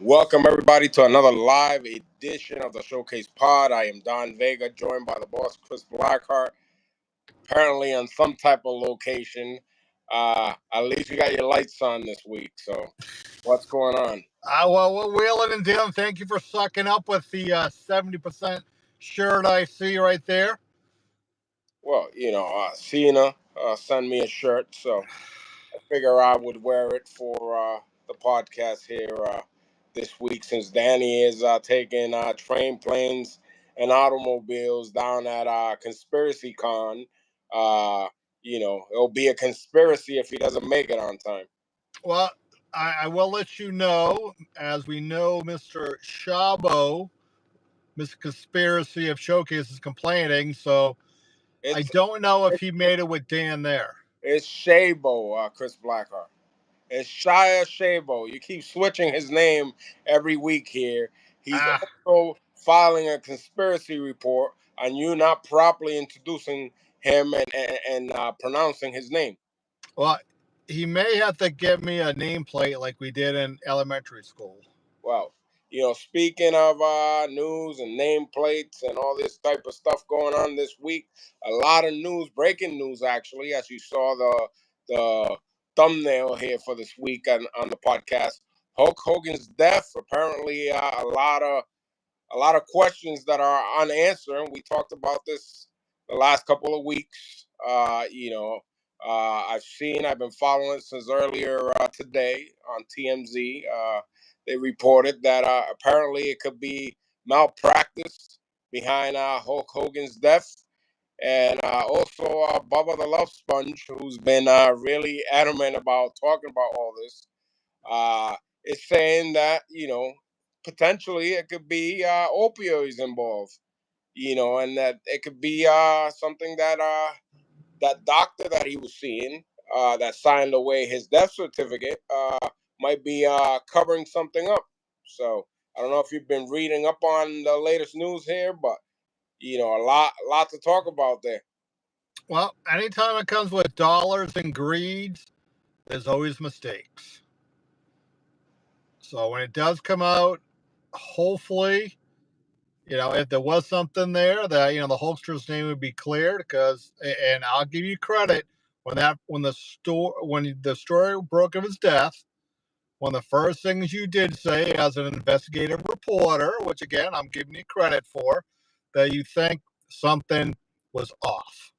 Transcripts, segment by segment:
Welcome everybody to another live edition of the Showcase Pod. I am Don Vega, joined by the boss Chris Blackheart. Apparently on some type of location. At least you got your lights on this week. So, what's going on? Well, we're wheeling and dealing. Thank you for sucking up with the 70% shirt I see right there. Well, Cena sent me a shirt, so I figure I would wear it for the podcast here this week since Danny is taking train, planes, and automobiles down at Conspiracy Con. Uh, it'll be a conspiracy if he doesn't make it on time. Well, I will let you know, as we know, Mr. Shabo, Mr. Conspiracy of Showcase is complaining, so I It's don't know if he made it with Dan there. it's Shabo, Chris Blackheart. It's Shia Shabo. You keep switching his name every week here. He's Ah, also filing a conspiracy report on you not properly introducing him and pronouncing his name. well, he may have to give me a nameplate like we did in elementary school. Well, speaking of news and nameplates and all this type of stuff going on this week, a lot of news, breaking news actually, as you saw the thumbnail here for this week on the podcast. Hulk Hogan's death. Apparently, a lot of questions that are unanswered. We talked about this the last couple of weeks. I've been following it since earlier today on TMZ. They reported that apparently it could be malpractice behind Hulk Hogan's death. And also Bubba the Love Sponge, who's been really adamant about talking about all this, is saying that, potentially it could be opioids involved, and that it could be something that that doctor that he was seeing that signed away his death certificate might be covering something up. So I don't know if you've been reading up on the latest news here, but a lot to talk about there. Well, anytime it comes with dollars and greed, there's always mistakes. So when it does come out, hopefully, if there was something there that, the Hulkster's name would be cleared because, and I'll give you credit when the story broke of his death, one of the first things you did say as an investigative reporter, which again, I'm giving you credit for, that you think something was off.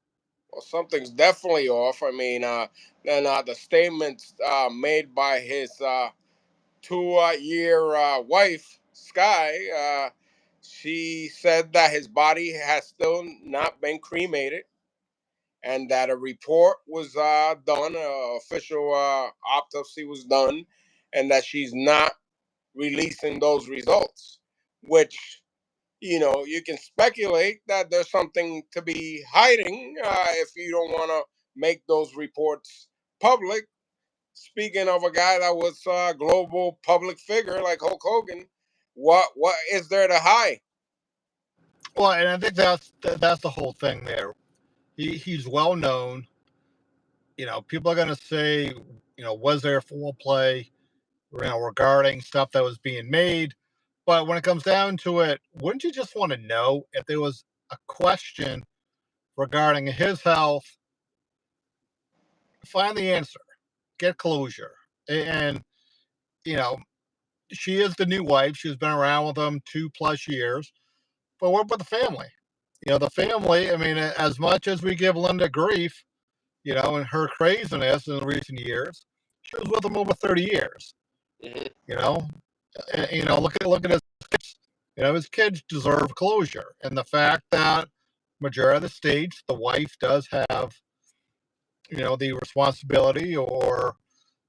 Well, something's definitely off. I mean, then the statements made by his 2 year wife, Sky, she said that his body has still not been cremated and that a report was done, an official autopsy was done, and that she's not releasing those results, which, you can speculate that there's something to be hiding if you don't want to make those reports public. Speaking of a guy that was a global public figure like Hulk Hogan, what is there to hide? Well, and I think that's the whole thing there. He's well known. People are going to say, was there foreplay, regarding stuff that was being made? But when it comes down to it, wouldn't you just want to know if there was a question regarding his health? Find the answer, get closure, and you know she is the new wife. She's been around with him 2+ years. But what about the family? The family. I mean, as much as we give Linda grief, and her craziness in recent years, she was with him over 30 years. Mm-hmm. Look at his kids. His kids deserve closure, and the fact that majority of the states, the wife does have, the responsibility or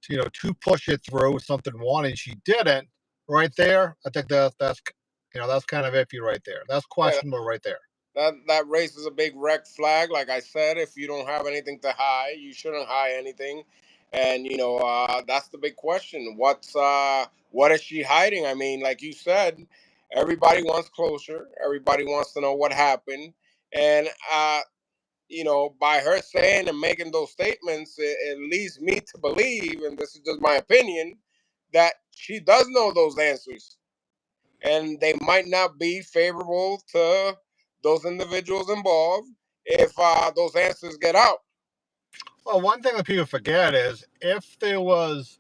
to push it through something one, and she didn't. Right there, I think that's kind of iffy right there. That's Yeah, questionable right there. that raises a big red flag. Like I said, if you don't have anything to hide, you shouldn't hide anything. And that's the big question. What is she hiding? I mean, like you said, everybody wants closure. Everybody wants to know what happened. And by her saying and making those statements, it leads me to believe, and this is just my opinion, that she does know those answers, and they might not be favorable to those individuals involved if those answers get out. Well, one thing that people forget is if there was,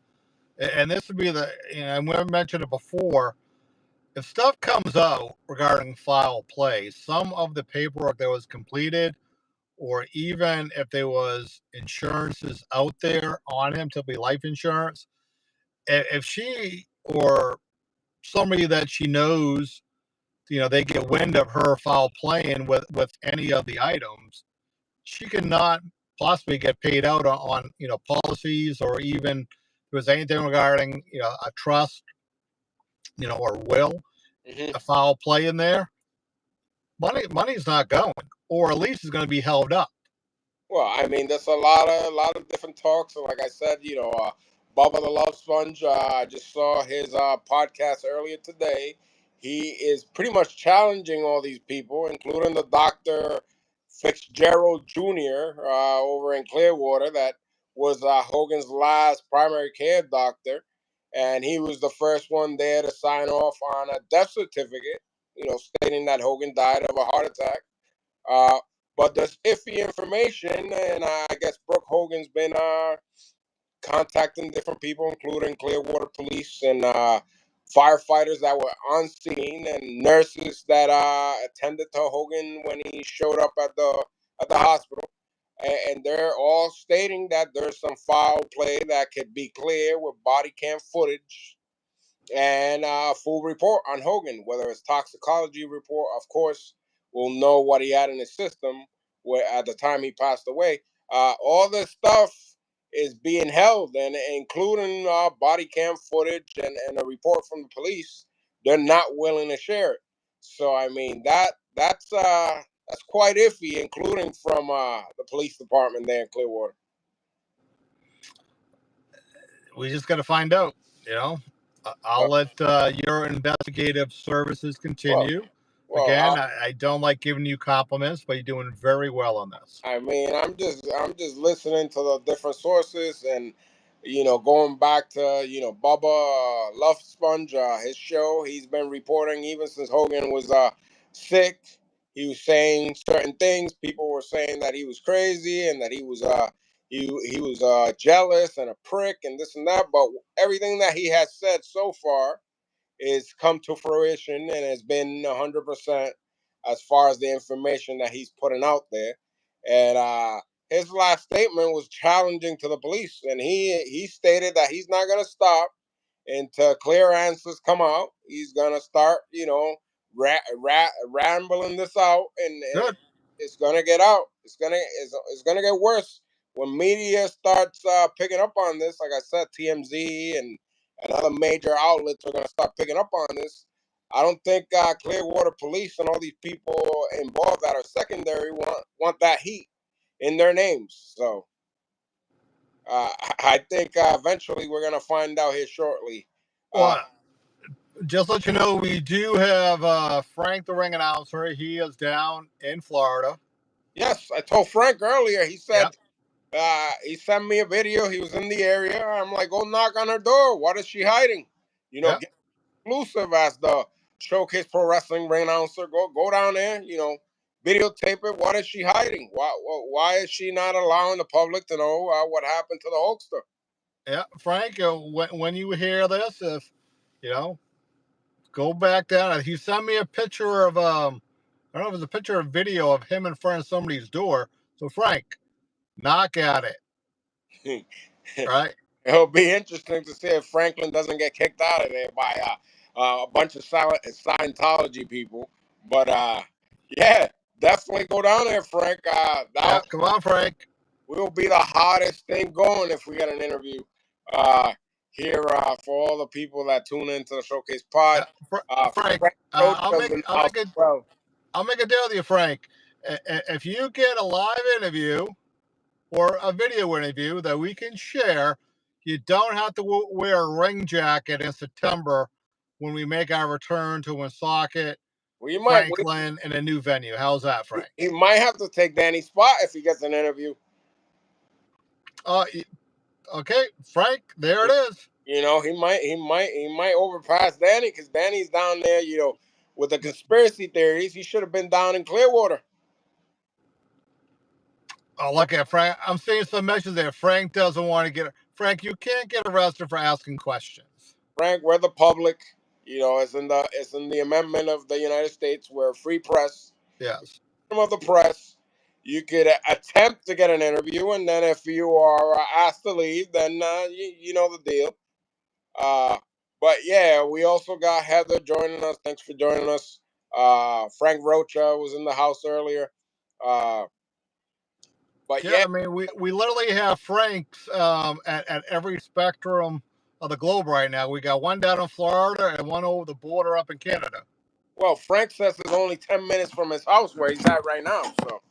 and this would be and we mentioned it before, if stuff comes out regarding foul play, some of the paperwork that was completed, or even if there was insurances out there on him to be life insurance, if she or somebody that she knows, they get wind of her foul playing with any of the items, she cannot possibly get paid out on policies, or even if there's anything regarding a trust, or will, Mm-hmm. a foul play in there, money's not going, or at least it's going to be held up. Well, I mean, there's a lot of different talks, and like I said, Bubba the Love Sponge. I just saw his podcast earlier today. He is pretty much challenging all these people, including the Doctor Fitzgerald Jr. Over in Clearwater, that was Hogan's last primary care doctor, and he was the first one there to sign off on a death certificate, stating that Hogan died of a heart attack. Uh, but there's iffy information, and I guess Brooke Hogan's been contacting different people, including Clearwater Police and firefighters that were on scene, and nurses that attended to Hogan when he showed up at the hospital. And they're all stating that there's some foul play that could be clear with body cam footage and a full report on Hogan, whether it's toxicology report. Of course, we'll know what he had in his system where at the time he passed away. All this stuff is being held, and including body cam footage and a report from the police. They're not willing to share it. So I mean that's quite iffy, including from the police department there in Clearwater. We just got to find out. You know, I'll Uh, let your investigative services well, continue. well, Again, I don't like giving you compliments, but you're doing very well on this. I mean, I'm just listening to the different sources, and going back to Bubba Love Sponge, his show. He's been reporting even since Hogan was sick. He was saying certain things. People were saying that he was crazy and that he was jealous and a prick and this and that. But everything that he has said so far is come to fruition and has been 100% as far as the information that he's putting out there. And his last statement was challenging to the police, and he stated that he's not going to stop until clear answers come out. He's going to start, rambling this out, and Good. it's going to get out. It's going to get worse when media starts picking up on this. Like I said, TMZ and other major outlets are going to start picking up on this. I don't think Clearwater Police and all these people involved that are secondary want that heat in their names. So I think eventually we're going to find out here shortly. Uh, Well, just let you know, we do have Frank the ring announcer. He is down in Florida. yes, I told Frank earlier. He Yep. said he sent me a video. He was in the area. I'm like, go knock on her door. What is she hiding? Yep. Get exclusive as the Showcase Pro Wrestling ring announcer. Go down there. Videotape it. What is she hiding? Why is she not allowing the public to know what happened to the Hulkster? Yeah, Frank, when you hear this, if you know, go back down. He sent me a picture of I don't know if it's a picture or video of him in front of somebody's door. So Frank, knock at it. Right? It'll be interesting to see if Franklin doesn't get kicked out of there by a bunch of Scientology people. But yeah, definitely go down there, Frank. Yeah, That come on, Frank. will be the hottest thing going if we get an interview here for all the people that tune into the Showcase Pod. Yeah, Frank, Frank Roach I'll does make the I'll house make as it well. I'll make a deal with you, Frank. If you get a live interview or a video interview that we can share, you don't have to wear a ring jacket in September when we make our return to Woonsocket, Well, Franklin, in a new venue. How's that, Frank? he might have to take Danny's spot if he gets an interview. Uh, okay, Frank, there it is. he might overpass Danny because Danny's down there. With the conspiracy theories, he should have been down in Clearwater. Oh, look at Frank. I'm seeing some messages there. Frank doesn't want to get. Frank, you can't get arrested for asking questions. Frank, we're the public. It's in the amendment of the United States. We're a free press. Yes. Of the press, you could attempt to get an interview, and then if you are asked to leave, then you know the deal. But yeah, we also got Heather joining us. Thanks for joining us. Frank Rocha was in the house earlier. Uh, but Yeah, yeah, I mean, we literally have Franks at every spectrum of the globe right now. We got one down in Florida and one over the border up in Canada. well, Frank says it's only 10 minutes from his house where he's at right now. So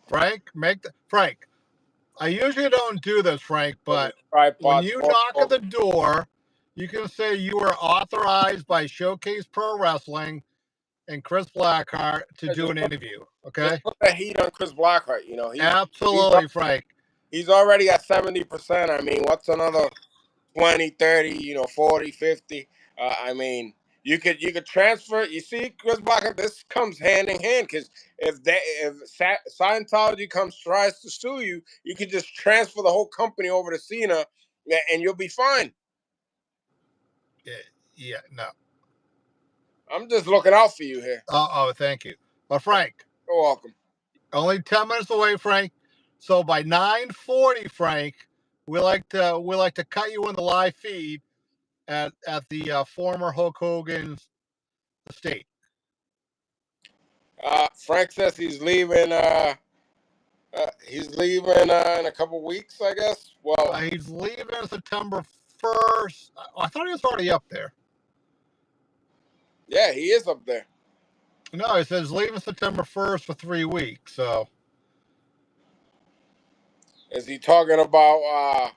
Frank. I usually don't do this, Frank, because his but when tripod's you falling knock at over. the door, you can say you are authorized by Showcase Pro Wrestling and Chris Blackheart to Yeah, do just an put interview. just Okay? put the heat on Chris Blackheart. He's Absolutely, Frank. he's already at 70%. I mean, what's another 20, 30, 40, 50? I mean, you could transfer. You see, Chris Blocker, this comes hand in hand because if Scientology tries to sue you, you could just transfer the whole company over to Cena, and you'll be fine. Yeah, yeah, no. I'm just looking out for you here. Thank you. But Frank, You're welcome. only 10 minutes away, Frank. So by 9:40, Frank, we like to cut you in the live feed at the former Hulk Hogan's estate. Frank says he's leaving in a couple weeks, I guess. Well, He's leaving September 1st. I thought he was already up there. yeah, he is up there. No, he says leaving September 1st for 3 weeks. So Is he talking about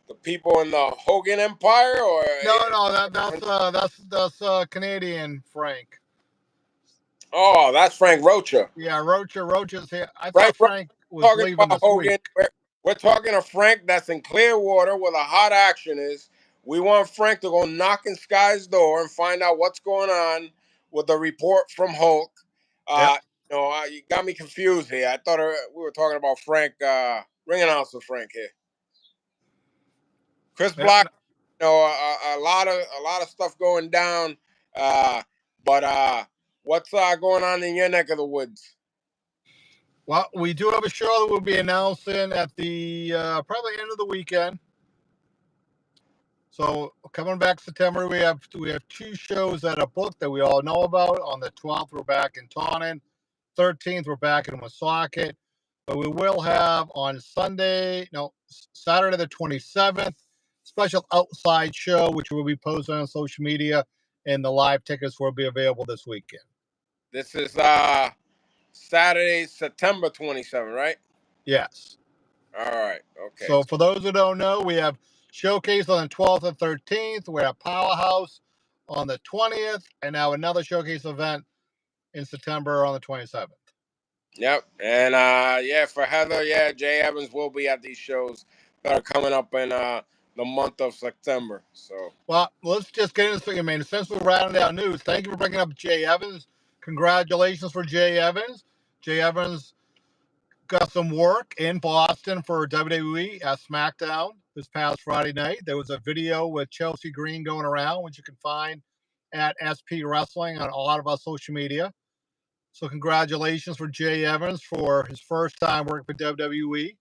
the people in the Hogan Empire, or no, that's Canadian Frank. oh, that's Frank Rocha. Yeah, Rocha's here. I Frank thought Rocha Frank was talking leaving about this Hogan. week. We're talking to Frank that's in Clearwater where the hot action is. We want Frank to go knock in Sky's door and find out what's going on with the report from Hulk. Yep. Uh, you got me confused here. I thought we were talking about Frank, ring announcer Frank here. Chris Yep. Black, a lot of stuff going down. Uh, but what's going on in your neck of the woods? Well, we do have a show that we'll be announcing at the probably end of the weekend. So coming back September, we have two shows that are booked that we all know about. On the 12th, we're back in Taunton. 13th, we're back in Woonsocket. But we will have on Saturday the 27th, special outside show, which will be posted on social media, and the live tickets will be available this weekend. This is Saturday, September 27th, right? Yes. All right. Okay. So for those who don't know, we have Showcase on the 12th and 13th. We have Powerhouse on the 20th, and now another Showcase event in September on the 27th. Yep. And yeah, for Heather, yeah, Jay Evans will be at these shows that are coming up in the month of September. So Well, let's just get into it. I mean, since we're rounding out news, thank you for bringing up Jay Evans. Congratulations for Jay Evans. Jay Evans got some work in Boston for WWE at SmackDown this past Friday night. There was a video with Chelsea Green going around, which you can find at SP Wrestling on a lot of our social media. So congratulations for Jay Evans for his first time working for WWE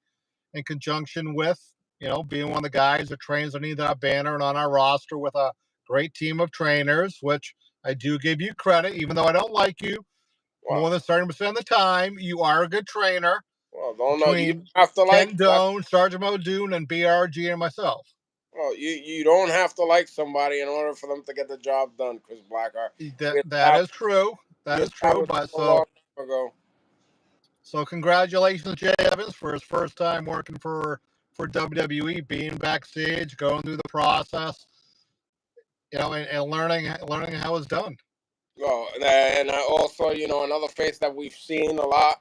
in conjunction with, being one of the guys that trains underneath our banner and on our roster with a great team of trainers, which I do give you credit, even though I don't like you more well, than 30% of the time. You are a good trainer don't know. You don't between have to like Ken that. Doan, Sergeant Muldoon, and BRG and myself. Well, you don't have to like somebody in order for them to get the job done, Chris Blackheart. That We that is established, true. we That is true. established But so long ago. so congratulations, Jay Evans, for his first time working for WWE, being backstage, going through the process, and learning how it's done. Well, and also, another face that we've seen a lot,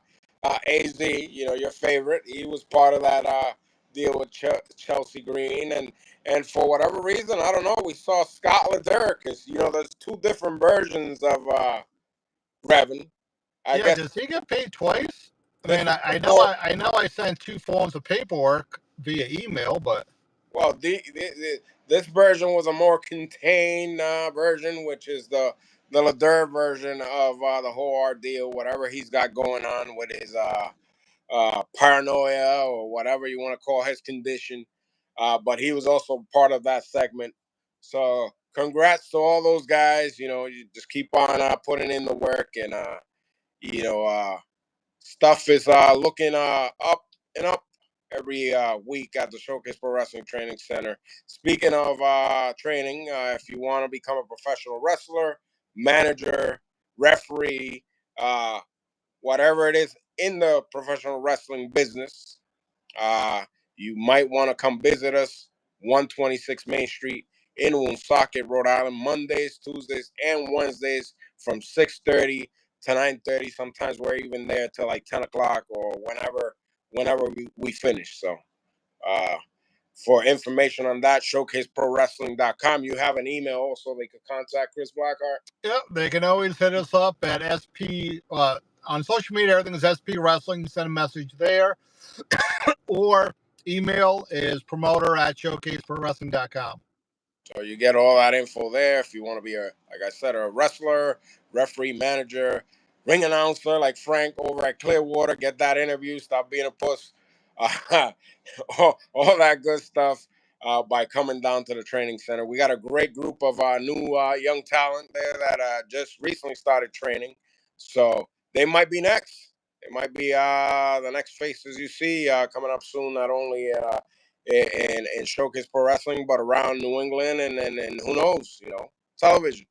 AZ, your favorite. He was part of that deal with Chelsea Green, And for whatever reason, I don't know, we saw Scott Ladera, because there's two different versions of Revan. I Yeah, guess does he get paid twice? I this mean, was I know before. I know I sent 2 forms of paperwork via email, but Well, this version was a more contained version, which is the Ladera version of the whole ordeal, whatever he's got going on with his paranoia or whatever you want to call his condition. But he was also part of that segment. So congrats to all those guys. You just keep on putting in the work, and you know, stuff is looking up and up every week at the Showcase Pro Wrestling Training Center. Speaking of training, if you want to become a professional wrestler, manager, referee, uh, whatever it is in the professional wrestling business, uh, you might want to come visit us, 126 Main Street in Woonsocket, Rhode Island, Mondays, Tuesdays, and Wednesdays from 6:30 to 9:30. Sometimes we're even there till like 10 o'clock or whenever we finish. So uh, for information on that, showcaseprowrestling.com. You have an email also they could contact Chris Blackheart. yeah, they can always hit us up at SP on social media. Everything is SP Wrestling. Send a message there, or email is promoter@showcaseprowrestling.com. So you get all that info there. If you want to be like I said, a wrestler, referee, manager, ring announcer like Frank over at Clearwater, get that interview. Stop being a puss. Uh, all that good stuff by coming down to the training center. We got a great group of new young talent there that just recently started training. So they might be next. They might be the next faces you see coming up soon, not only and Showcase Pro Wrestling, but around New England and who knows, television.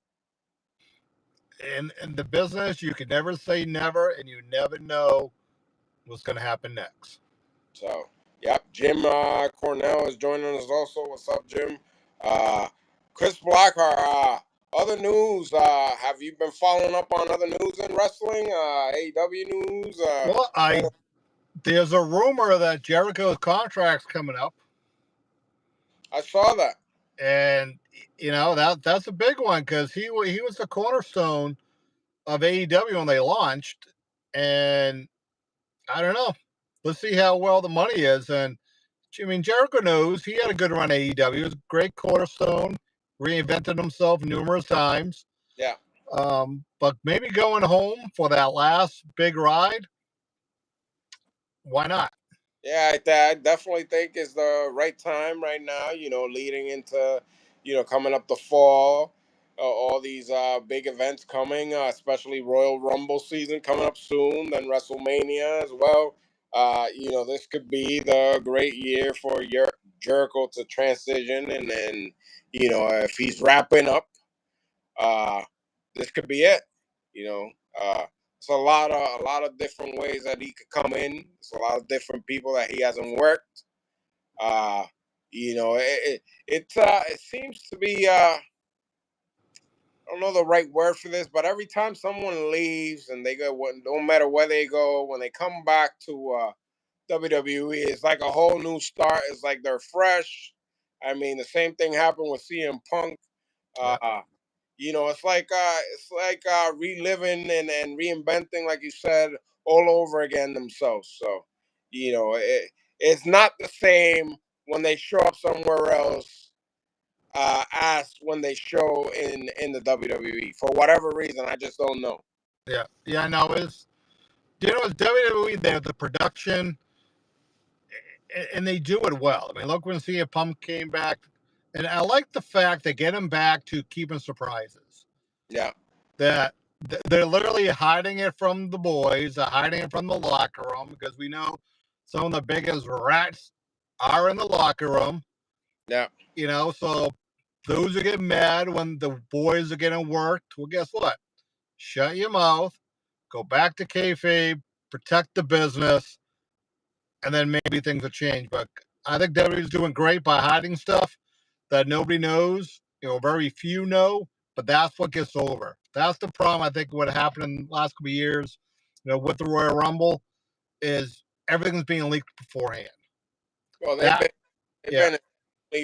In the business, you can never say never, and you never know what's going to happen next. So, yep, Jim Cornell is joining us also. What's up, Jim? Uh, Chris Blockhart, other news. Have you been following up on other news in wrestling? AEW news? Well, there's a rumor that Jericho's contract's coming up, I saw that. and that's a big one because he was the cornerstone of AEW when they launched, and I don't know. Let's see how well the money is. And I mean, Jericho knows he had a good run at AEW. He was a great cornerstone, reinvented himself numerous times. Yeah. But maybe going home for that last big ride, why not? Yeah, I definitely think it's the right time right now, leading into, coming up the fall, all these big events coming, especially Royal Rumble season coming up soon, then WrestleMania as well. This could be the great year for Jericho to transition, and then, if he's wrapping up, uh, this could be it. You know, it's a lot of different ways that he could come in. It's a lot of different people that he hasn't worked. Uh, it seems to be I don't know the right word for this, but every time someone leaves and they go, no matter where they go, when they come back to WWE, it's like a whole new start. It's like they're fresh. I mean, the same thing happened with CM Punk. Yeah, Uh, it's like reliving and reinventing, like you said, all over again themselves. So, it's not the same when they show up somewhere else as when they show in the WWE. For whatever reason, I just don't know. yeah. No, it's WWE. They're the production, and they do it well. I mean, look when CM Punk came back, and I like the fact they get him back to keeping surprises. Yeah, That they're literally hiding it from the boys, they're hiding it from the locker room because we know some of the biggest rats are in the locker room. yeah, So those who get mad when the boys are getting worked, well, guess what? Shut your mouth, go back to kayfabe, protect the business, and then maybe things will change. But I think WWE's doing great by hiding stuff that nobody knows. Very few know, but that's what gets over. That's the problem. I think what happened in the last couple of years, with the Royal Rumble, is everything's being leaked beforehand. well, they've That been they've yeah, been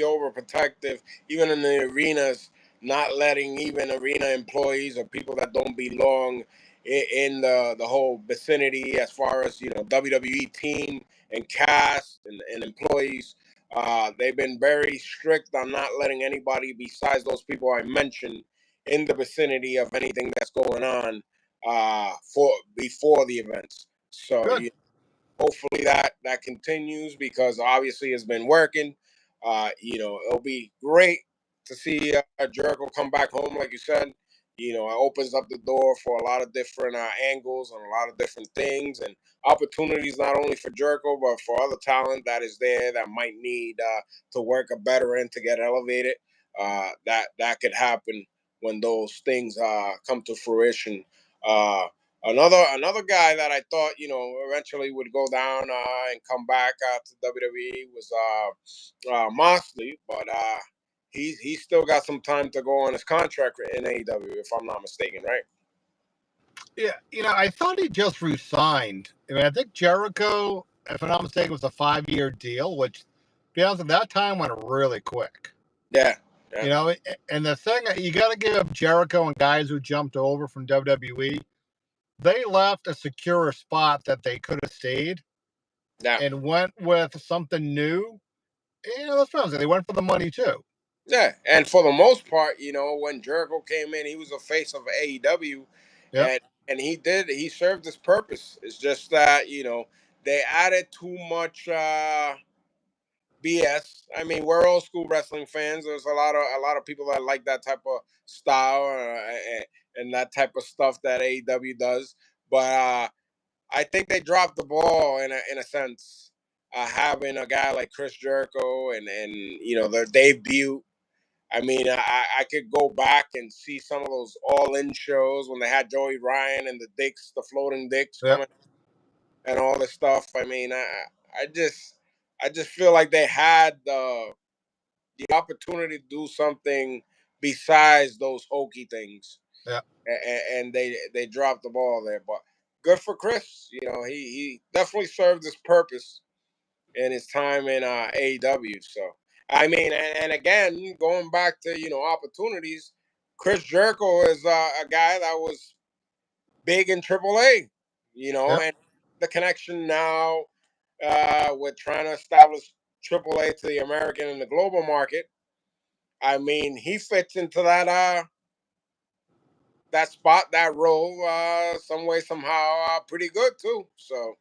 overprotective, even in the arenas, not letting even arena employees or people that don't belong in the whole vicinity, as far as WWE team and cast and employees. They've been very strict on not letting anybody besides those people I mentioned in the vicinity of anything that's going on for before the events. So Good. hopefully that continues, because obviously it's been working. It'll be great to see Jericho come back home, like you said. It opens up the door for a lot of different angles and a lot of different things and opportunities, not only for Jericho but for other talent that is there that might need to work a better end to get elevated. That could happen when those things come to fruition. Uh, Another guy that I thought eventually would go down and come back to WWE was Moxley, but he's still got some time to go on his contract in AEW, if I'm not mistaken, right? Yeah, I thought he just resigned. I mean, I think Jericho, if I'm not mistaken, was a 5-year deal, which, to be honest, at that time went really quick. Yeah, yeah, And the thing you got to give Jericho and guys who jumped over from WWE, they left a secure spot that they could have stayed yeah. and went with something new. Let's be honest, they went for the money too. Yeah, and for the most part, when Jericho came in, he was a face of AEW, Yep, and he served his purpose. It's just that they added too much BS. I mean, we're old school wrestling fans. There's a lot of people that like that type of style and that type of stuff that AEW does. But I think they dropped the ball in a sense. Having a guy like Chris Jericho and their debut. I mean, I could go back and see some of those all-in shows when they had Joey Ryan and the floating dicks yep, coming and all this stuff. I mean, I just I just feel like they had the opportunity to do something besides those hokey things, yep, and they dropped the ball there. But good for Chris. He definitely served his purpose in his time in AEW. So I mean, and again, going back to opportunities, Chris Jericho is a guy that was big in AAA. yep. And the connection now with trying to establish AAA to the American and the global market. I mean, he fits into that spot, that role, some way, somehow, pretty good too. So,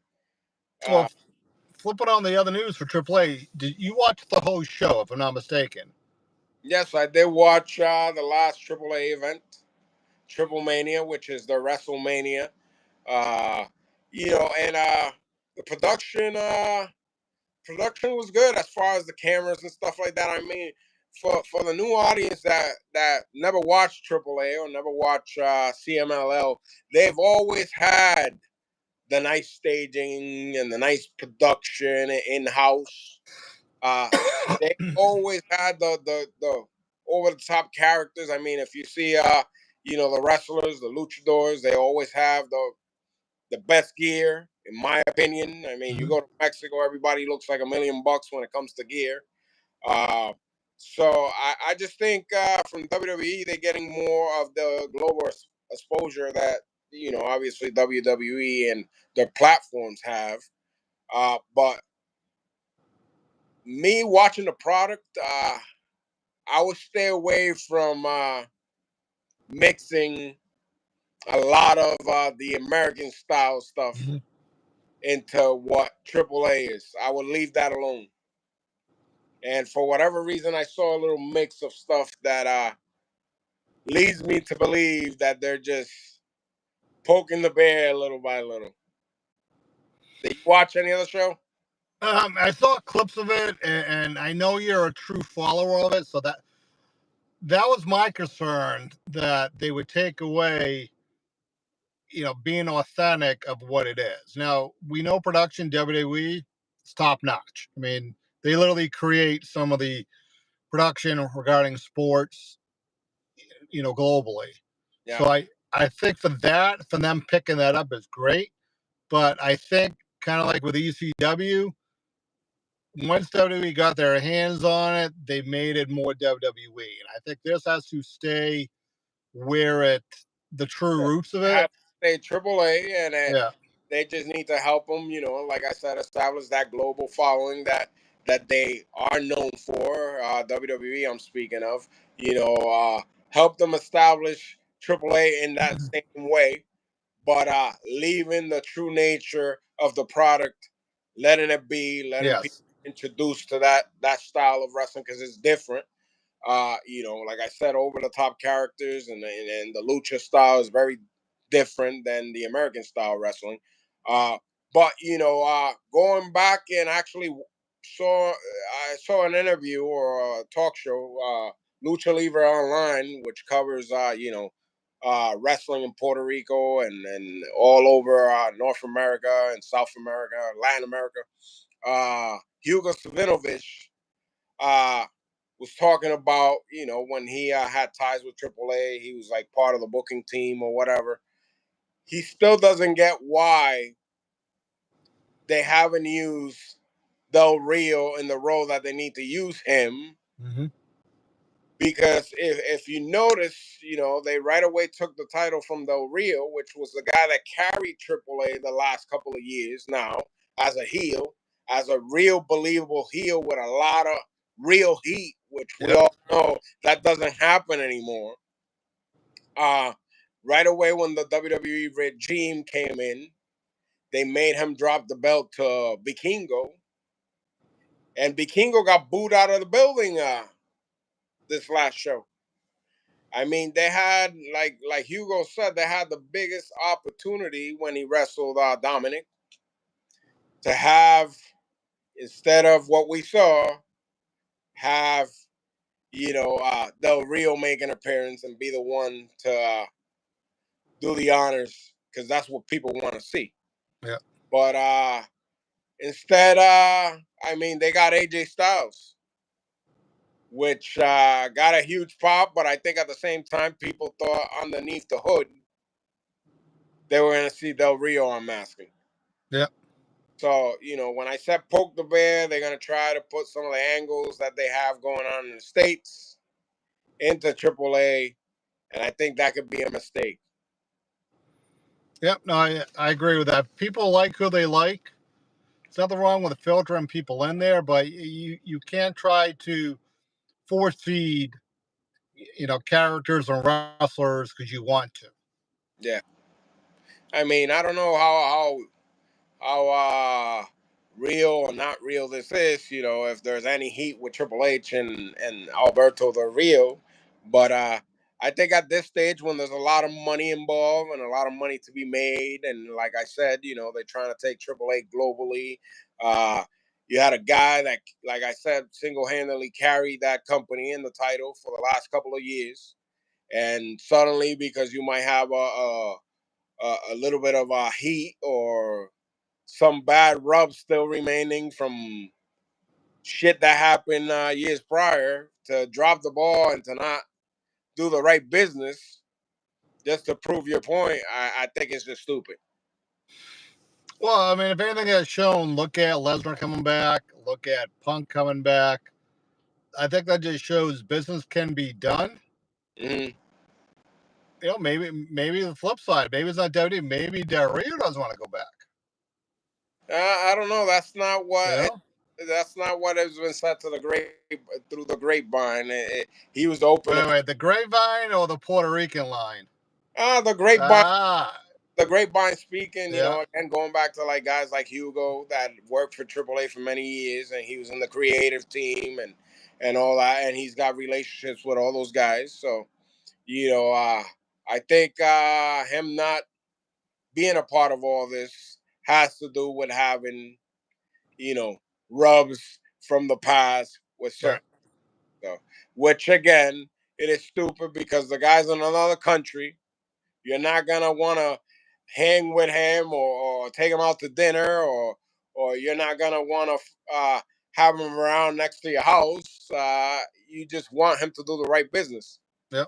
uh, Well, flipping on the other news for AAA, did you watch the whole show? If I'm not mistaken. yes, I did watch the last AAA event, Triple Mania, which is the WrestleMania. Uh, and the production was good as far as the cameras and stuff like that. I mean, for the new audience that never watched AAA or never watched CMLL, they've always had the nice staging and the nice production in house. Uh, they always had the over the top characters. I mean, if you see the wrestlers, the luchadors, they always have the best gear, in my opinion. I mean, you Mm-hmm. go to Mexico, everybody looks like $1 million when it comes to gear. Uh, so I just think from WWE they're getting more of the global exposure that obviously WWE and their platforms have. But me watching the product, I would stay away from mixing a lot of the American style stuff Mm-hmm. into what AAA is. I would leave that alone. And for whatever reason, I saw a little mix of stuff that leads me to believe that they're just poking the bear little by little. Did you watch any other show? I saw clips of it, and I know you're a true follower of it, so that was my concern, that they would take away, being authentic of what it is. Now we know production WWE is top notch. I mean, they literally create some of the production regarding sports, globally. Yeah, So I think for them picking that up is great, but I think kind of like with ECW, once WWE got their hands on it, they made it more WWE, and I think this has to stay where it the true roots of It it. has to stay AAA, and Yeah. they just need to help them. Like I said, establish that global following that they are known for. WWE, I'm speaking of. Help them establish AAA in that same way, but leaving the true nature of the product, letting people Yes. introduced to that style of wrestling because it's different. Like I said, over the top characters and the lucha style is very different than the American style wrestling. Uh, but going back and actually I saw an interview or a talk show, Lucha Libre Online, which covers wrestling in Puerto Rico and all over North America and South America, Latin America. Hugo Savinovich uh, was talking about, when he had ties with AAA, he was like part of the booking team or whatever. He still doesn't get why they haven't used Del Rio in the role that they need to use him. Mm-hmm. Because if you notice, they right away took the title from Del Rio, which was the guy that carried AAA the last couple of years now as a heel, as a real believable heel with a lot of real heat, which we Yep. all know that doesn't happen anymore. Uh, right away when the WWE regime came in, they made him drop the belt to Vikingo, and Vikingo got booed out of the building this last show. I mean, they had like Hugo said, they had the biggest opportunity when he wrestled Dominic to have, instead of what we saw, have Del Rio make an appearance and be the one to do the honors because that's what people want to see. Yeah. But instead, I mean, they got AJ Styles, which got a huge pop, but I think at the same time, people thought underneath the hood they were going to see Del Rio unmasking. Yeah. So, when I said poke the bear, they're going to try to put some of the angles that they have going on in the States into AAA. And I think that could be a mistake. Yep. No, I agree with that. People like who they like. There's nothing wrong with filtering people in there, but you can't try to force feed characters and wrestlers because you want to. Yeah. I mean, I don't know how real or not real this is, if there's any heat with Triple H and Alberto Del Rio. But I think at this stage, when there's a lot of money involved and a lot of money to be made, and like I said, they're trying to take Triple H globally. Uh, you had a guy that, like I said, single handedly carried that company in the title for the last couple of years. And suddenly, because you might have a little bit of heat or some bad rub still remaining from shit that happened years prior, to drop the ball and to not do the right business just to prove your point, I think it's just stupid. Well, I mean, if anything has shown, look at Lesnar coming back, look at Punk coming back. I think that just shows business can be done. Hmm. Maybe the flip side. Maybe it's not WWE. Maybe Del Rio doesn't want to go back. I don't know. You know? That's not what has been said to the through the grapevine. He was open. Wait. The grapevine or the Puerto Rican line? The grapevine Ah, the grapevine speaking, yeah, again going back to like guys like Hugo that worked for AAA for many years, and he was in the creative team and all that, and he's got relationships with all those guys. So, I think him not being a part of all this has to do with having, you know, rubs from the past with yeah, certain stuff. Which again, it is stupid because the guy's in another country. You're not gonna want to hang with him or take him out to dinner, or you're not gonna want to have him around next to your house. You just want him to do the right business, yep,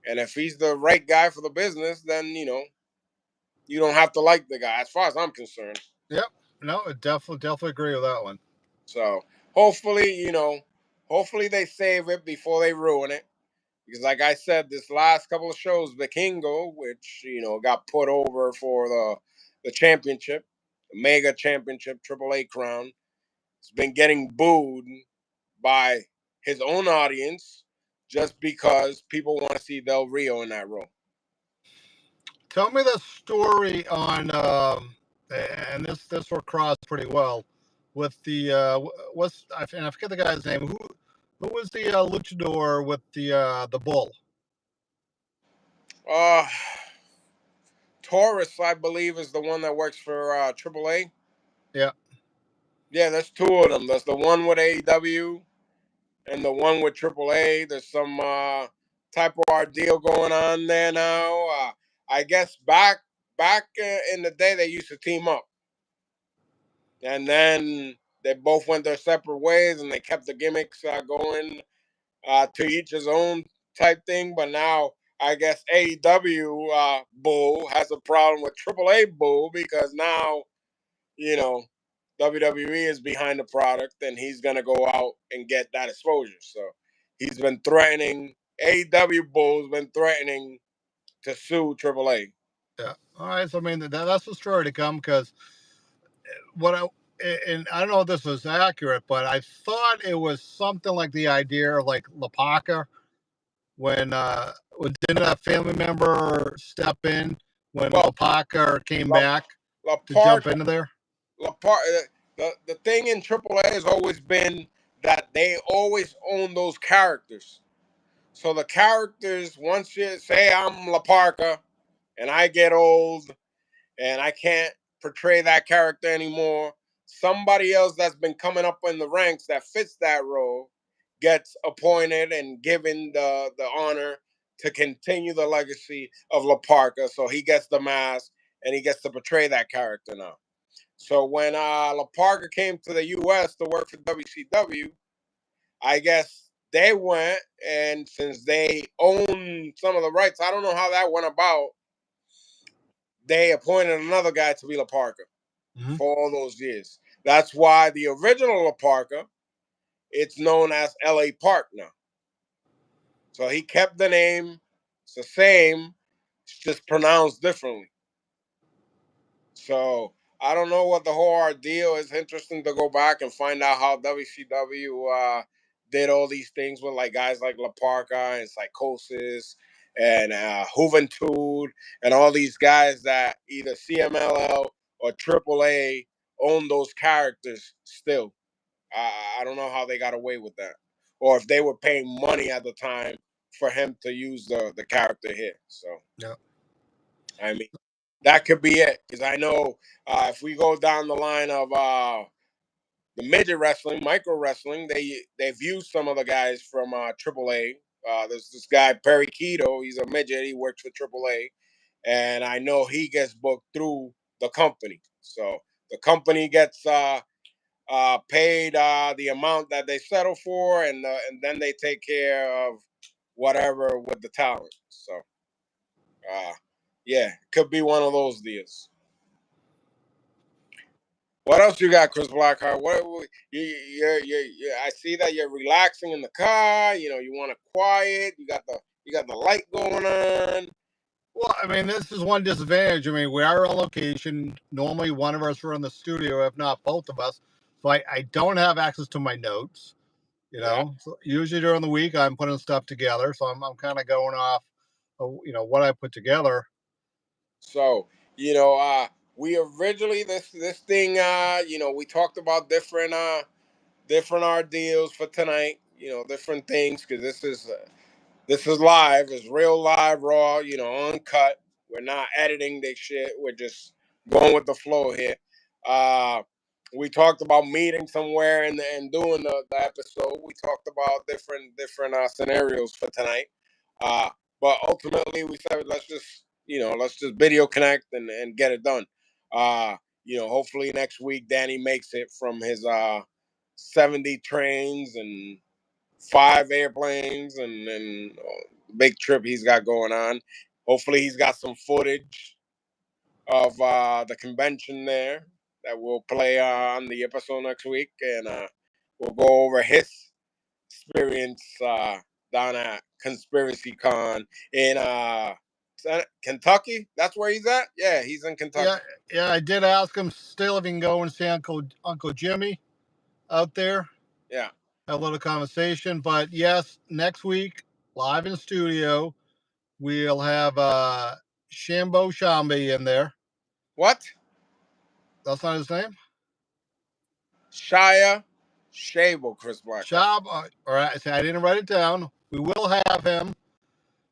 and if he's the right guy for the business, then you don't have to like the guy, as far as I'm concerned. yep. No, definitely agree with that one. So, hopefully, hopefully they save it before they ruin it. Because, like I said, this last couple of shows, Vikingo, which got put over for the championship, the mega championship, AAA crown, has been getting booed by his own audience just because people want to see Del Rio in that role. Tell me the story on, and this will cross pretty well with the I forget the guy's name. Who was the luchador with the bull? Uh, Taurus, I believe, is the one that works for AAA. Yeah. Yeah, there's two of them. There's the one with AEW and the one with AAA. There's some type of ordeal going on there now. I guess back in the day they used to team up, and then they both went their separate ways, and they kept the gimmicks going to each his own type thing. But now I guess AEW Bull has a problem with AAA Bull because now you know WWE is behind the product, and he's gonna go out and get that exposure. So he's been threatening. AEW Bull's been threatening to sue AAA. Yeah. All right. So I mean that's the story to come because what I and I don't know if this was accurate, but I thought it was something like the idea of like Lapaka when didn't a family member step in when Well, Lapaka came La, back La to Park, jump into there? La Park, the thing in AAA has always been that they always own those characters. So the characters, once you say I'm La Parka and I get old and I can't portray that character anymore, somebody else that's been coming up in the ranks that fits that role gets appointed and given the honor to continue the legacy of La Parka. So he gets the mask and he gets to portray that character now. So when La Parka came to the U.S. to work for WCW, I guess they went, and since they own some of the rights, I don't know how that went about. They appointed another guy to be La Parka Mm-hmm. for all those years. That's why the original La Parka, it's known as L.A. Park now. So he kept the name. It's the same. It's just pronounced differently. So I don't know what the whole ordeal is. Interesting to go back and find out how WCW did all these things with like guys like La Parca and Psychosis and Juventud and all these guys that either CMLL or AAA own those characters still. I don't know how they got away with that, or if they were paying money at the time for him to use the character here. So Yeah. I mean, that could be it. Because I know if we go down the line of the midget wrestling, micro wrestling, they've used some of the guys from AAA. There's this guy Perry Keto. He's a midget. He works for AAA, and I know he gets booked through the company. So the company gets paid the amount that they settle for, and then they take care of whatever with the talent. So yeah, could be one of those deals. What else you got, Chris Blackheart? I see that you're relaxing in the car. You want to quiet. You got the light going on. Well, I mean, this is one disadvantage. I mean, we are on location. Normally, one of us are in the studio, if not both of us. So I don't have access to my notes. Yeah. So usually during the week, I'm putting stuff together. So I'm kind of going off, what I put together. So we originally this thing. We talked about different ordeals for tonight. Different things because this is live. It's real live, raw. Uncut. We're not editing this shit. We're just going with the flow here. Uh, we talked about meeting somewhere and doing the episode. We talked about different scenarios for tonight. Uh, but ultimately, we said let's just video connect and get it done. Hopefully next week Danny makes it from his 70 trains and 5 airplanes and big trip he's got going on. Hopefully he's got some footage of the convention there that we'll play on the episode next week, and will go over his experience down at Conspiracy Con in Kentucky. That's where he's at. Yeah, he's in Kentucky. Yeah, yeah. I did ask him still if he can go and see Uncle Jimmy out there. Yeah. Have a little conversation. But yes, next week, live in studio, we'll have Shambo Shambi in there. What? That's not his name? Shia Shable, Chris Blackheart. Shab, all right, I didn't write it down. We will have him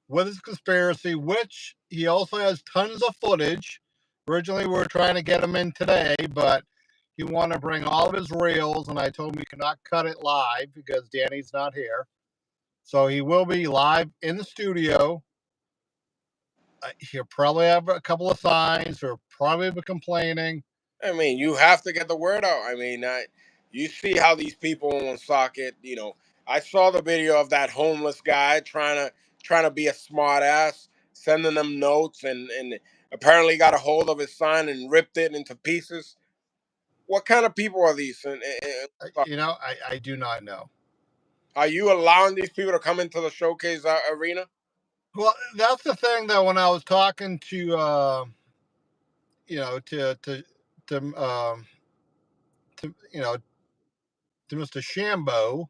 with his conspiracy, which he also has tons of footage. Originally, we were trying to get him in today, but he wanted to bring all of his reels, and I told him we cannot cut it live because Danny's not here. So he will be live in the studio. He'll probably have a couple of signs or probably be complaining. I mean, you have to get the word out. I mean, you see how these people on Socket, I saw the video of that homeless guy trying to be a smart ass, sending them notes and apparently got a hold of his sign and ripped it into pieces. What kind of people are these? I do not know. Are you allowing these people to come into the showcase arena? Well, that's the thing that when I was talking to you know to to you know to Mr. Shambo,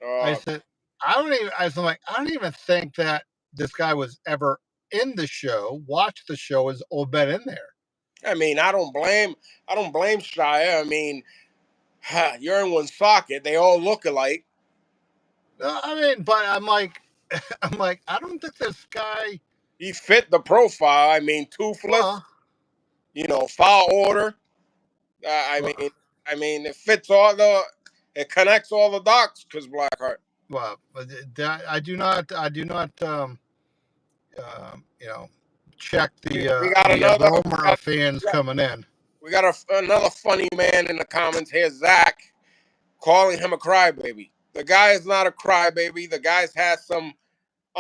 I Uh, said I was like I don't even think that this guy was ever in the show, watched the show, or been in there. I mean, I don't blame Shia. I mean, you're in one socket. They all look alike. I mean, but I'm like I don't think this guy. He fit the profile. I mean, toothless. Well, Foul order. I well, mean, it connects all the dots. Chris Blackheart. well, I do not you know check We got the another. aroma of fans coming in. We got another funny man in the comments here, Zach, calling him a crybaby. The guy is not a crybaby. The guy's had some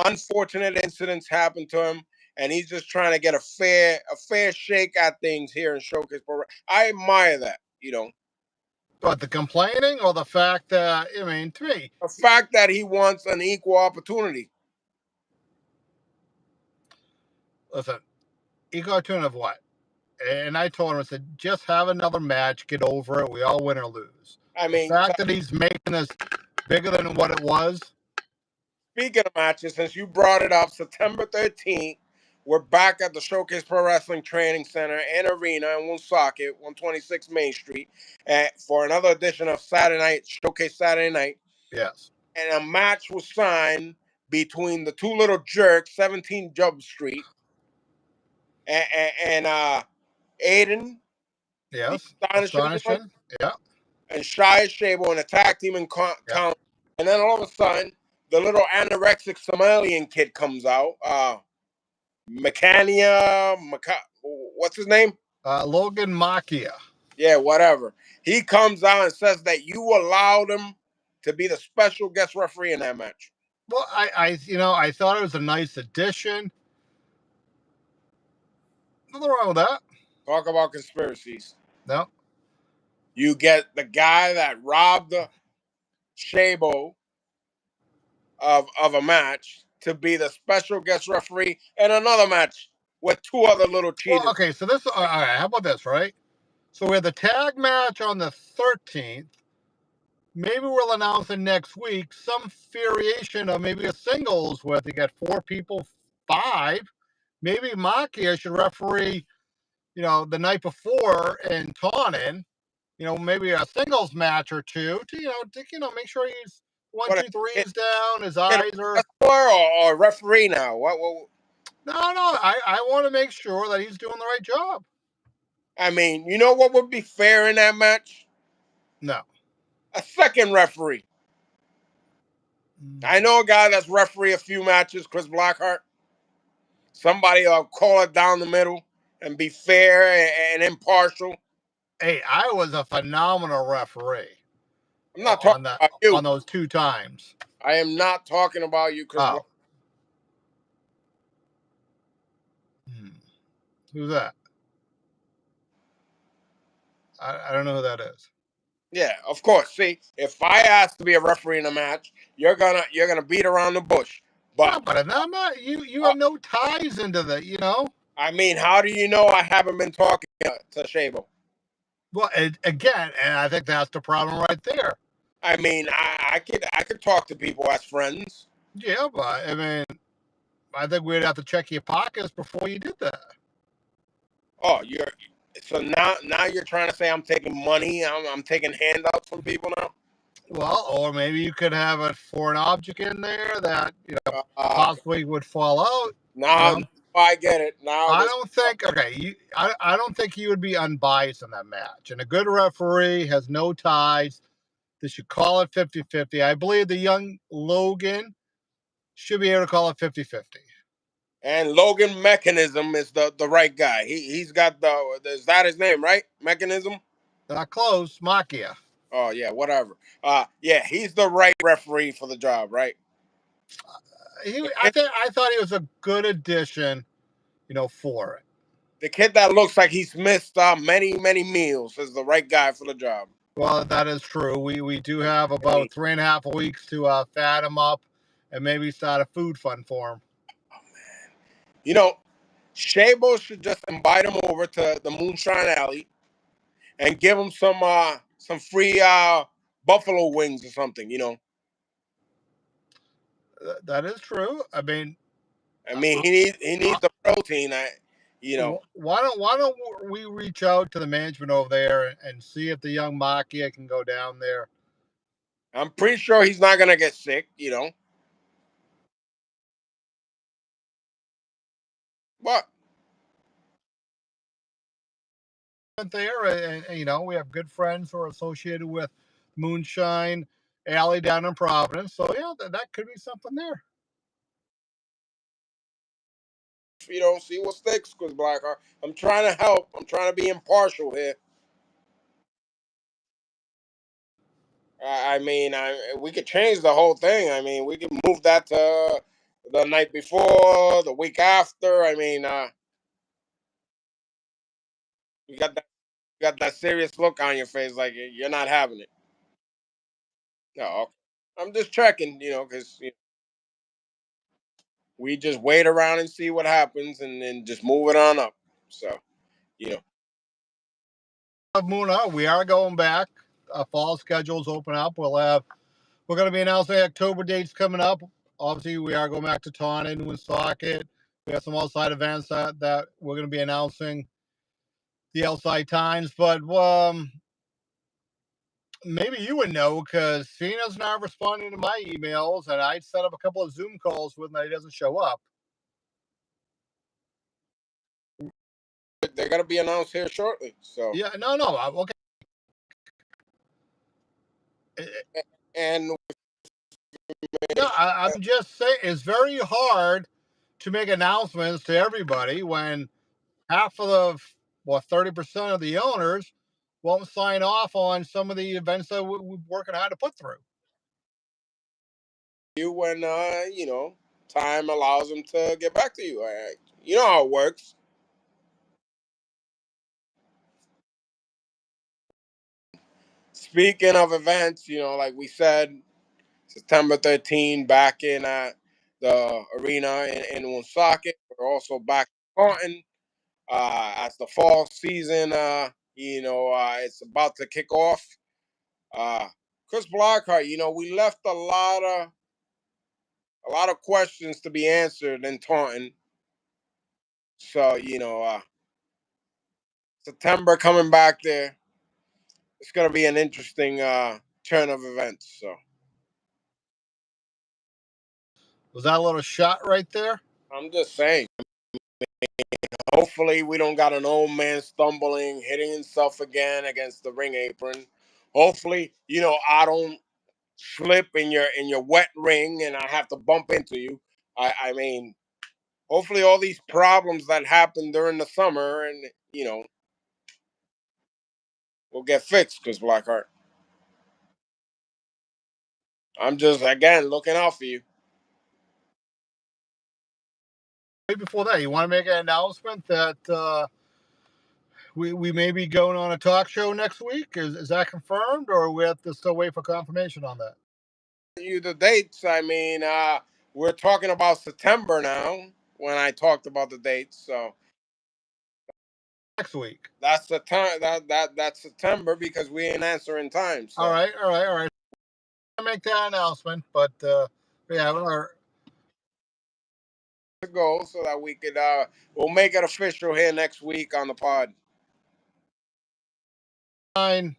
unfortunate incidents happen to him, and he's just trying to get a fair shake at things here in Showcase. I admire that. But the complaining or the fact that I mean, to me, The fact that he wants an equal opportunity. listen, he got to of what? And I told him, I said, just have another match, get over it. We all win or lose. I The mean, fact that he's making this bigger than what it was. speaking of matches, since you brought it up, September 13th, we're back at the Showcase Pro Wrestling Training Center and Arena in Woonsocket, 126 Main Street, for another edition of Saturday Night Showcase Saturday Night. Yes. And a match was signed between the two little jerks, 17 Jump Street, and Aiden, the Yes. astonishing one, Astonishing. Yeah. and Shia Shable in a tag team and Yeah. count. And then all of a sudden, the little anorexic Somalian kid comes out. What's his name? Logan Machia. Yeah, whatever. He comes out and says that you allowed him to be the special guest referee in that match. Well, I thought it was a nice addition. Nothing wrong with that. Talk about conspiracies. No. You get the guy that robbed the Shabo of a match to be the special guest referee in another match with two other little Well, cheaters. okay. So this. All right. How about this? Right. So we had the tag match on the 13th. Maybe we'll announce it next week. Some variation of maybe a singles where they got 4 people, 5. Maybe Machia should referee, the night before in Taunton. Maybe a singles match or two to make sure he's one, What a two, three hit, is down. His hit eyes are. a wrestler or referee now? What? No. I want to make sure that he's doing the right job. I mean, you know what would be fair in that match? No. A second referee. I know a guy that's referee a few matches, Chris Blackheart. Somebody will call it down the middle and be fair and impartial. Hey, I was a phenomenal referee I'm not talking about you. on those 2 times. I am not talking about you, Chris Blackheart. Oh. Who's that? I don't know who that is. Yeah, of course. See, if I ask to be a referee in a match, you're gonna beat around the bush. Yeah, But but I'm not. You uh, have no ties into the. I mean, how do you know I haven't been talking to Shabo? Well, again, and I think that's the problem right there. I mean, I could talk to people as friends. Yeah, but I mean, I think we'd have to check your pockets before you did that. Oh, you're so now you're trying to say I'm taking money. I'm taking handouts from people now. Well, or maybe you could have a foreign object in there that Uh, possibly would fall out. You now know, I get it. Now I this. don't think. Okay, I don't think you would be unbiased in that match. And a good referee has no ties. They should call it 50-50. I believe the young Logan should be able to call it 50-50. And Logan Mechanism is the right guy. He's got the is that his name, right? Mechanism. Not close, Makia. Oh yeah, whatever. Yeah, he's the right referee for the job, right? I thought he was a good addition, for it. The kid that looks like he's missed many meals is the right guy for the job. Well, that is true. We do I have mean, about 3.5 weeks to fat him up and maybe start a food fund for him. you know, Shabo should just invite him over to the Moonshine Alley and give him some free buffalo wings or something. That is true. I mean, I uh, mean he needs the protein. You know, why don't we reach out to the management over there and see if the young Makia can go down there? I'm pretty sure he's not gonna get sick. But There, and we have good friends who are associated with Moonshine Alley down in Providence. So yeah, that could be something there. see what sticks, because Blackheart. I'm trying to help. I'm trying to be impartial here. I mean, we could change the whole thing. I mean, we can move that to the night before, the week after. I mean, you got that serious look on your face, like you're not having it. No, okay. I'm just checking, because we just wait around and see what happens, and then just move it on up. So, you know, Of Muna, we are going back. Fall schedules open up. We're going to be announcing October dates coming up. Obviously, we are going back to Taunton and Woonsocket. We have some outside events that we're going to be announcing the outside times, but maybe you would know because Cena's not responding to my emails, and I set up a couple of Zoom calls with him that he doesn't show up. they're gonna be announced here shortly. So, Yeah, no, okay. and No, I'm just saying it's very hard to make announcements to everybody when half of the, 30% of the owners won't sign off on some of the events that we're working hard to put through. you when time allows them to get back to you. You know how it works. Speaking of events, like we said, September 13 back in the arena in Woonsocket. We're also back in Taunton as the fall season. It's about to kick off. Uh, Chris Blockhart, we left a lot of questions to be answered in Taunton. So September coming back there, it's gonna be an interesting turn of events. So Was that a little shot right there? I'm just saying. Hopefully, we don't got an old man stumbling, hitting himself again against the ring apron. Hopefully, I don't slip in your wet ring and I have to bump into you. I mean, hopefully, all these problems that happen during the summer and will get fixed. Because Blackheart, I'm just again looking out for you. Right before that, you want to make an announcement that we may be going on a talk show next week. Is that confirmed, or we have to still wait for confirmation on that? You the dates. I mean, we're talking about September now. When I talked about the dates, so Next week. that's the time. That's September because we ain't answering time. All So right, all right, all right. I make that announcement, but yeah, to go so that we could we'll make it official here next week on the pod. fine.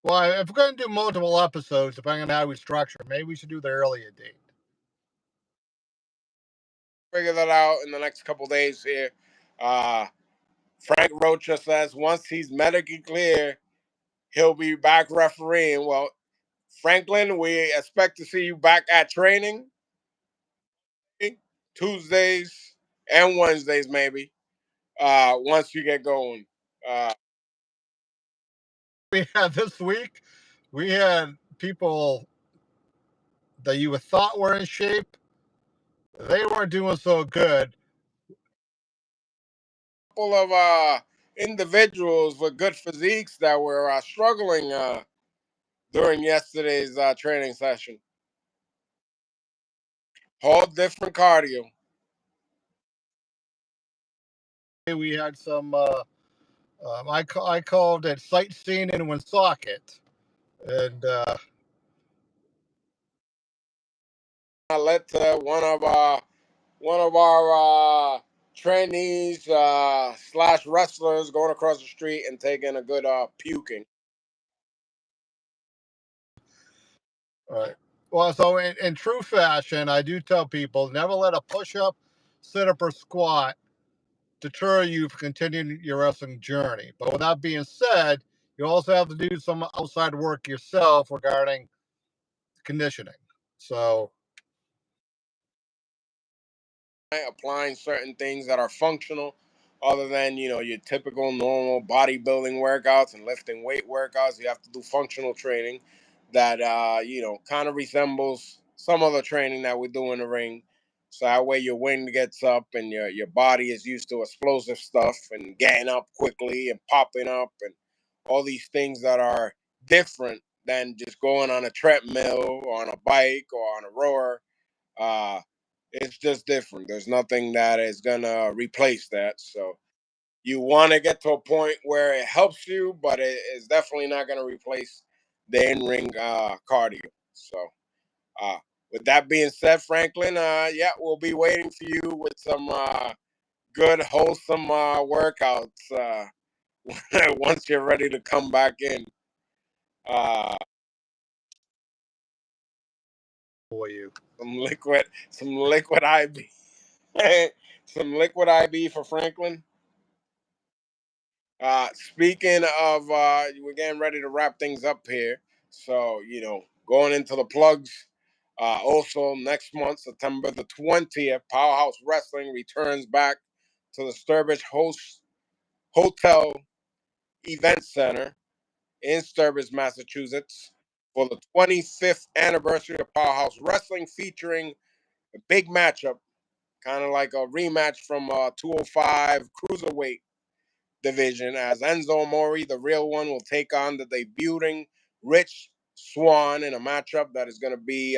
Well, if we're going to do multiple episodes, depending on how we structure, maybe we should do the earlier date. Figure that out in the next couple days here. Frank Rocha says once he's medically clear, he'll be back refereeing. Well, Franklin, we expect to see you back at training Tuesdays and Wednesdays, maybe. Once you get going. Uh, We had this week, we had people that you would thought were in shape. They weren't doing so good. Couple of individuals with good physiques that were struggling during yesterday's training session. Whole different cardio. We had some. I called it sightseeing in Woonsocket, and I let one of our trainees slash wrestlers going across the street and taking a good puking. all right. Well, so in true fashion, I do tell people never let a push up, sit up, or squat deter you from continuing your wrestling journey. But with that being said, you also have to do some outside work yourself regarding conditioning. So, Applying certain things that are functional other than your typical normal bodybuilding workouts and lifting weight workouts. You have to do functional training that kind of resembles some other training that we do in the ring, so that way your wind gets up and your body is used to explosive stuff and getting up quickly and popping up and all these things that are different than just going on a treadmill or on a bike or on a rower. uh, it's just different. There's nothing that is gonna replace that. So you want to get to a point where it helps you, but it is definitely not gonna replace the in-ring cardio. So uh, with that being said, Franklin, yeah, we'll be waiting for you with some good, wholesome workouts once you're ready to come back in. Uh, for you. some liquid IB, some liquid IB for Franklin. Speaking of, we're getting ready to wrap things up here. So, going into the plugs. Also, next month, September the 20th, Powerhouse Wrestling returns back to the Sturbridge Hotel Event Center in Sturbridge, Massachusetts, for the 25th anniversary of Powerhouse Wrestling, featuring a big matchup, kind of like a rematch from 205 Cruiserweight division, as Enzo Amore, the real one, will take on the debuting Rich Swann in a matchup that is going to be,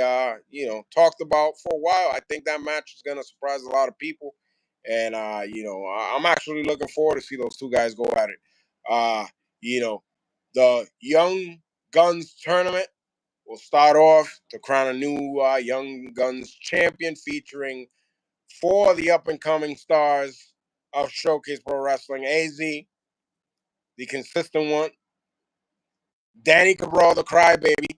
talked about for a while. I think that match is going to surprise a lot of people, and I'm actually looking forward to see those two guys go at it. Uh, you know, the Young Guns tournament will start off to crown a new Young Guns champion, featuring four of the up and coming stars of Showcase Pro Wrestling: AZ, the consistent one. Danny Cabral, the crybaby.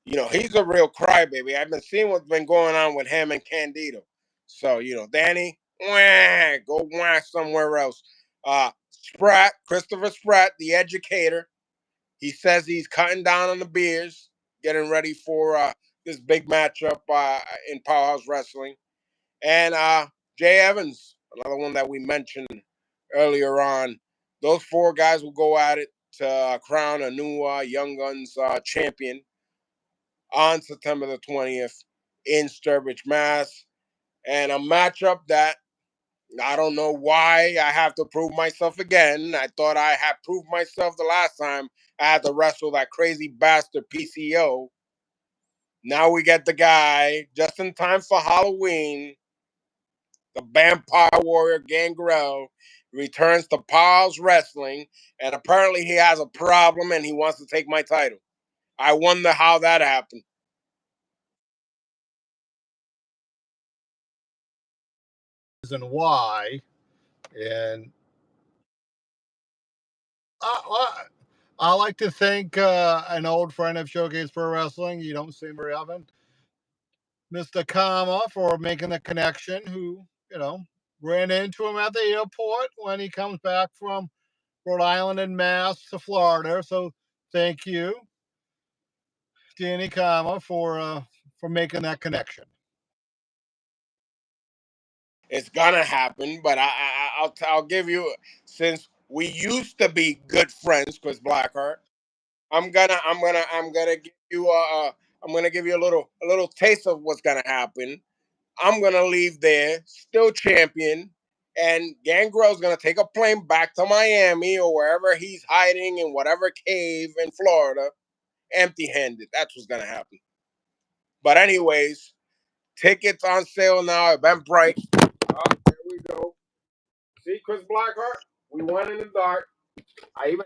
He's a real crybaby. I've been seeing what's been going on with him and Candido. So, Danny, wah, go wah somewhere else. Christopher Spratt, the educator. He says he's cutting down on the beers, getting ready for this big matchup in Powerhouse Wrestling. And Jay Evans, another one that we mentioned earlier on. Those four guys will go at it to crown a new Young Guns champion on September the 20th in Sturbridge, Mass. And a matchup that I don't know why I have to prove myself again. I thought I had proved myself the last time I had to wrestle that crazy bastard PCO. Now we get the guy just in time for Halloween. The Vampire Warrior Gangrel returns to Paul's Wrestling, and apparently he has a problem and he wants to take my title. I wonder how that happened. And why. And I like to thank an old friend of Showcase Pro Wrestling. You don't see him very often, Mr. Kama, for making the connection. Who ran into him at the airport when he comes back from Rhode Island and Mass to Florida. So thank you, Danny Kama, for making that connection. It's gonna happen, but I'll give you, since we used to be good friends, Chris Blackheart. I'm gonna give you I'm gonna give you a little taste of what's gonna happen. I'm gonna leave there still champion, and Gangrel's gonna take a plane back to Miami or wherever he's hiding in whatever cave in Florida, empty-handed. That's what's gonna happen. But anyways, tickets on sale now. Eventbrite. Oh, there we go. See, Chris Blackheart, we went in the dark. I even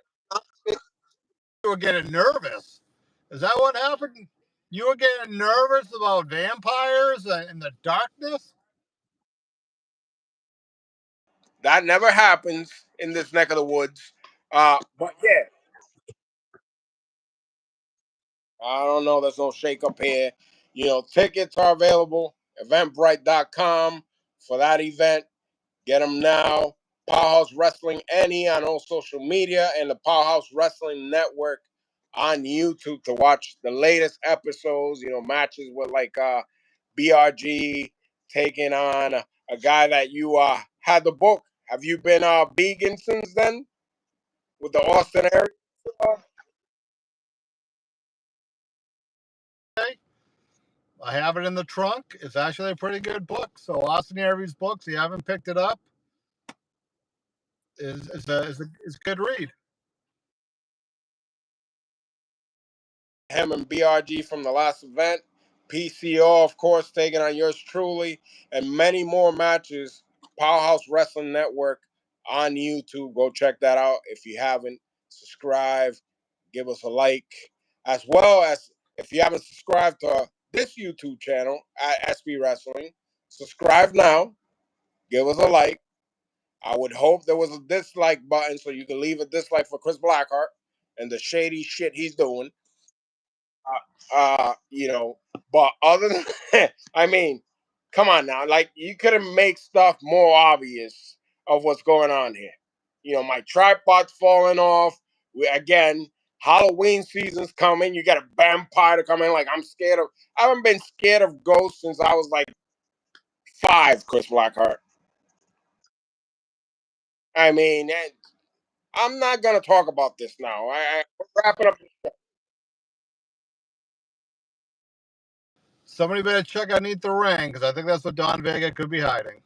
You were getting nervous. Is that what happened? You were getting nervous about vampires and the darkness? that never happens in this neck of the woods. But yeah, I don't know. There's no shake up here. Tickets are available. Eventbrite.com for that event. Get them now. Powerhouse Wrestling Any on all social media, and the Powerhouse Wrestling Network on YouTube to watch the latest episodes. Matches with like BRG taking on a guy that you had the book. Have you been vegan since then with the Austin area? Okay. I have it in the trunk. It's actually a pretty good book. So Austin Aries books, if you haven't picked it up, is a good read. Him and BRG from the last event. PCO, of course, taking on yours truly, and many more matches. Powerhouse Wrestling Network on YouTube. Go check that out if you haven't. Subscribe, give us a like, as well as if you haven't subscribed to this YouTube channel at SB Wrestling, subscribe now. Give us a like. I would hope there was a dislike button so you can leave a dislike for Chris Blackheart and the shady shit he's doing. But other than, I mean, come on now, like you could have made stuff more obvious of what's going on here. My tripod's falling off. Again, Halloween season's coming. You got a vampire to come in. Like I'm scared of. I haven't been scared of ghosts since I was like 5. Chris Blackheart. I mean, I'm not gonna talk about this now. We're wrapping up. Somebody better check underneath the ring because I think that's what Don Vega could be hiding.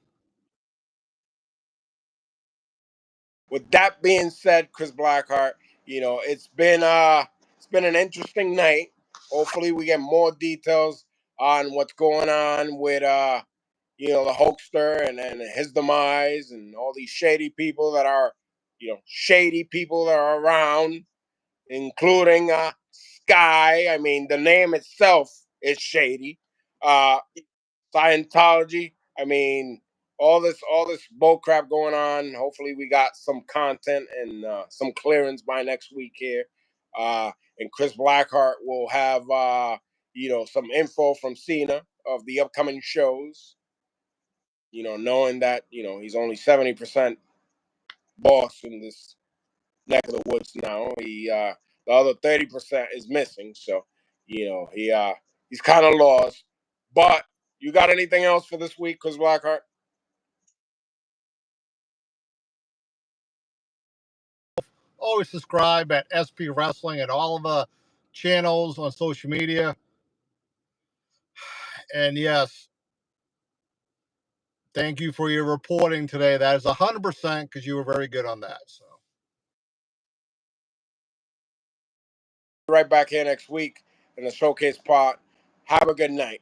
With that being said, Chris Blackheart, it's been an interesting night. Hopefully, we get more details on what's going on with the Hulkster and his demise and all these shady people that are around, including Sky. I mean, the name itself is shady. Uh, Scientology. I mean, all this bull crap going on. Hopefully, we got some content and some clearance by next week here. And Chris Blackheart will have some info from Cena of the upcoming shows. Knowing that he's only 70% boss in this neck of the woods now. The other 30% is missing. So he's kind of lost. But you got anything else for this week, Chris Blackheart? Always subscribe at SP Wrestling and all of the channels on social media. And yes, thank you for your reporting today. That is 100% because you were very good on that. So. Right back here next week in the showcase part. Have a good night.